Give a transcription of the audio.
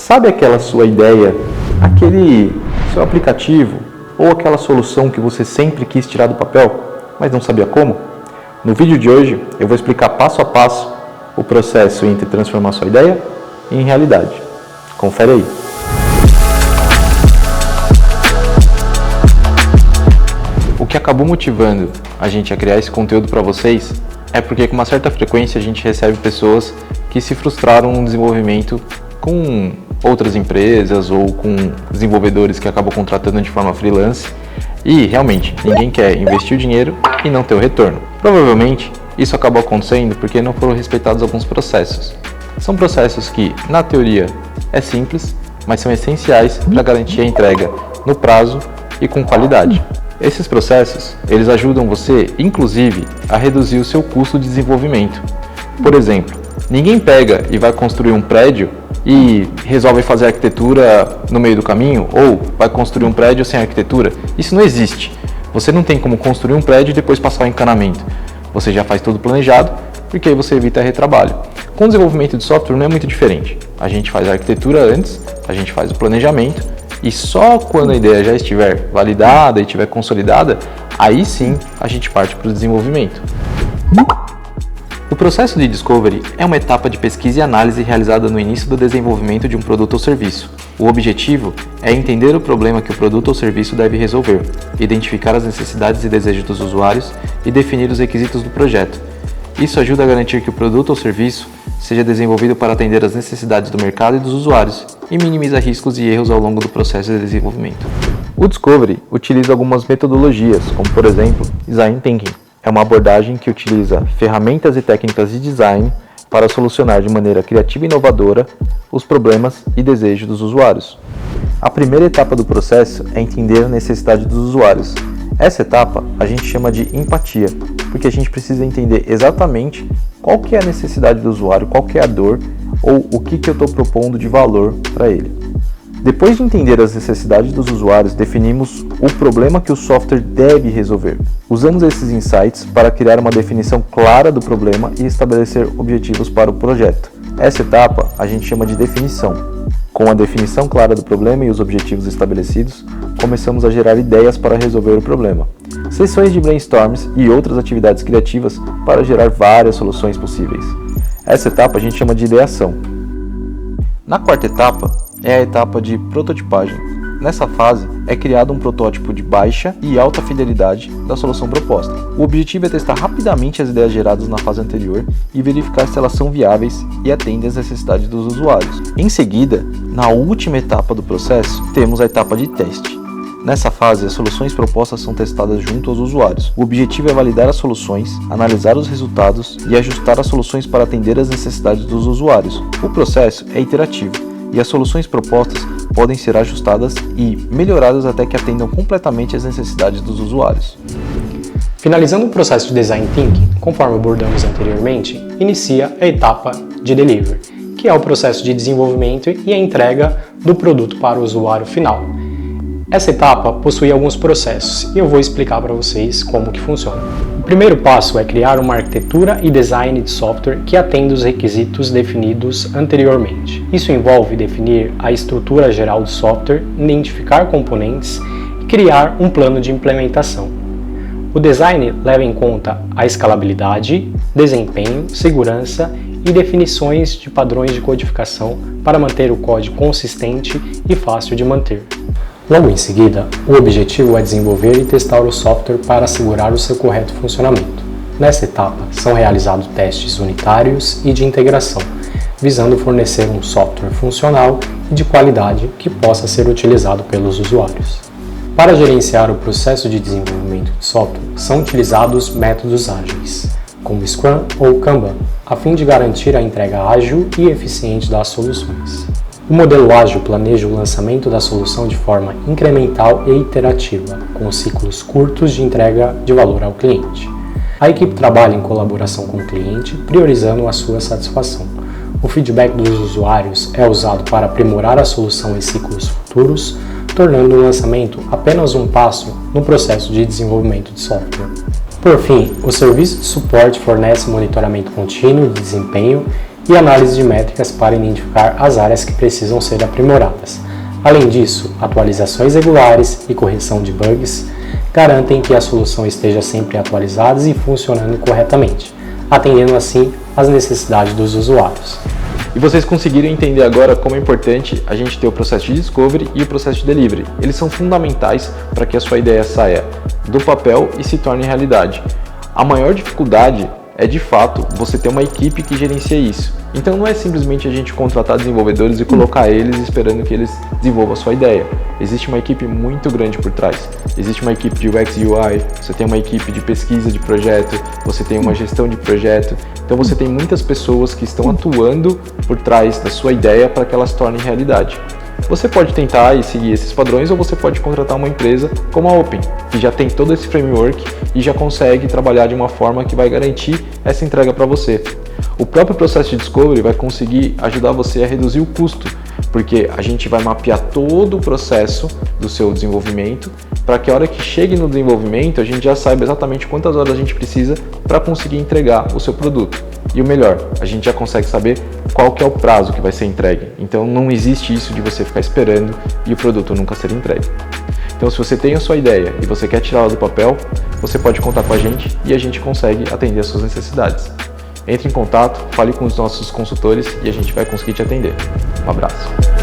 Sabe aquela sua ideia, aquele seu aplicativo ou aquela solução que você sempre quis tirar do papel, mas não sabia como? No vídeo de hoje eu vou explicar passo a passo o processo entre transformar sua ideia em realidade. Confere aí. O que acabou motivando a gente a criar esse conteúdo para vocês é porque com uma certa frequência a gente recebe pessoas que se frustraram no desenvolvimento com outras empresas ou com desenvolvedores que acabam contratando de forma freelance e realmente ninguém quer investir o dinheiro e não ter o retorno. Provavelmente isso acabou acontecendo porque não foram respeitados alguns processos. São processos que, na teoria, é simples, mas são essenciais para garantir a entrega no prazo e com qualidade. Esses processos, eles ajudam você, inclusive, a reduzir o seu custo de desenvolvimento. Por exemplo, ninguém pega e vai construir um prédio e resolve fazer arquitetura no meio do caminho, ou vai construir um prédio sem arquitetura. Isso não existe. Você não tem como construir um prédio e depois passar o encanamento. Você já faz tudo planejado, porque aí você evita retrabalho. Com o desenvolvimento de software não é muito diferente. A gente faz a arquitetura antes, a gente faz o planejamento, e só quando a ideia já estiver validada e estiver consolidada, aí sim a gente parte para o desenvolvimento. O processo de discovery é uma etapa de pesquisa e análise realizada no início do desenvolvimento de um produto ou serviço. O objetivo é entender o problema que o produto ou serviço deve resolver, identificar as necessidades e desejos dos usuários e definir os requisitos do projeto. Isso ajuda a garantir que o produto ou serviço seja desenvolvido para atender às necessidades do mercado e dos usuários e minimiza riscos e erros ao longo do processo de desenvolvimento. O Discovery utiliza algumas metodologias, como por exemplo, Design Thinking. É uma abordagem que utiliza ferramentas e técnicas de design para solucionar de maneira criativa e inovadora os problemas e desejos dos usuários. A primeira etapa do processo é entender a necessidade dos usuários. Essa etapa a gente chama de empatia, porque a gente precisa entender exatamente qual que é a necessidade do usuário, qual que é a dor ou o que eu estou propondo de valor para ele. Depois de entender as necessidades dos usuários, definimos o problema que o software deve resolver. Usamos esses insights para criar uma definição clara do problema e estabelecer objetivos para o projeto. Essa etapa a gente chama de definição. Com a definição clara do problema e os objetivos estabelecidos, começamos a gerar ideias para resolver o problema. Sessões de brainstorms e outras atividades criativas para gerar várias soluções possíveis. Essa etapa a gente chama de ideação. Na quarta etapa é a etapa de prototipagem. Nessa fase é criado um protótipo de baixa e alta fidelidade da solução proposta. O objetivo é testar rapidamente as ideias geradas na fase anterior e verificar se elas são viáveis e atendem às necessidades dos usuários. Em seguida, na última etapa do processo, temos a etapa de teste. Nessa fase, as soluções propostas são testadas junto aos usuários. O objetivo é validar as soluções, analisar os resultados e ajustar as soluções para atender às necessidades dos usuários. O processo é iterativo e as soluções propostas podem ser ajustadas e melhoradas até que atendam completamente às necessidades dos usuários. Finalizando o processo de Design Thinking, conforme abordamos anteriormente, inicia a etapa de Delivery, que é o processo de desenvolvimento e a entrega do produto para o usuário final. Essa etapa possui alguns processos e eu vou explicar para vocês como que funciona. O primeiro passo é criar uma arquitetura e design de software que atenda os requisitos definidos anteriormente. Isso envolve definir a estrutura geral do software, identificar componentes e criar um plano de implementação. O design leva em conta a escalabilidade, desempenho, segurança e definições de padrões de codificação para manter o código consistente e fácil de manter. Logo em seguida, o objetivo é desenvolver e testar o software para assegurar o seu correto funcionamento. Nessa etapa, são realizados testes unitários e de integração, visando fornecer um software funcional e de qualidade que possa ser utilizado pelos usuários. Para gerenciar o processo de desenvolvimento de software, são utilizados métodos ágeis, como Scrum ou Kanban, a fim de garantir a entrega ágil e eficiente das soluções. O modelo ágil planeja o lançamento da solução de forma incremental e iterativa, com ciclos curtos de entrega de valor ao cliente. A equipe trabalha em colaboração com o cliente, priorizando a sua satisfação. O feedback dos usuários é usado para aprimorar a solução em ciclos futuros, tornando o lançamento apenas um passo no processo de desenvolvimento de software. Por fim, o serviço de suporte fornece monitoramento contínuo de desempenho e análise de métricas para identificar as áreas que precisam ser aprimoradas. Além disso, atualizações regulares e correção de bugs garantem que a solução esteja sempre atualizada e funcionando corretamente, atendendo assim às necessidades dos usuários. E vocês conseguiram entender agora como é importante a gente ter o processo de discovery e o processo de delivery. Eles são fundamentais para que a sua ideia saia do papel e se torne realidade. A maior dificuldade é, de fato, você ter uma equipe que gerencia isso. Então não é simplesmente a gente contratar desenvolvedores e colocar eles esperando que eles desenvolvam a sua ideia. Existe uma equipe muito grande por trás. Existe uma equipe de UX e UI, você tem uma equipe de pesquisa de projeto, você tem uma gestão de projeto. Então você tem muitas pessoas que estão atuando por trás da sua ideia para que ela se torne realidade. Você pode tentar e seguir esses padrões, ou você pode contratar uma empresa como a Open, que já tem todo esse framework e já consegue trabalhar de uma forma que vai garantir essa entrega para você. O próprio processo de discovery vai conseguir ajudar você a reduzir o custo, porque a gente vai mapear todo o processo do seu desenvolvimento para que a hora que chegue no desenvolvimento a gente já saiba exatamente quantas horas a gente precisa para conseguir entregar o seu produto. E o melhor, a gente já consegue saber qual que é o prazo que vai ser entregue. Então não existe isso de você ficar esperando e o produto nunca ser entregue. Então se você tem a sua ideia e você quer tirá-la do papel, você pode contar com a gente e a gente consegue atender as suas necessidades. Entre em contato, fale com os nossos consultores e a gente vai conseguir te atender. Um abraço.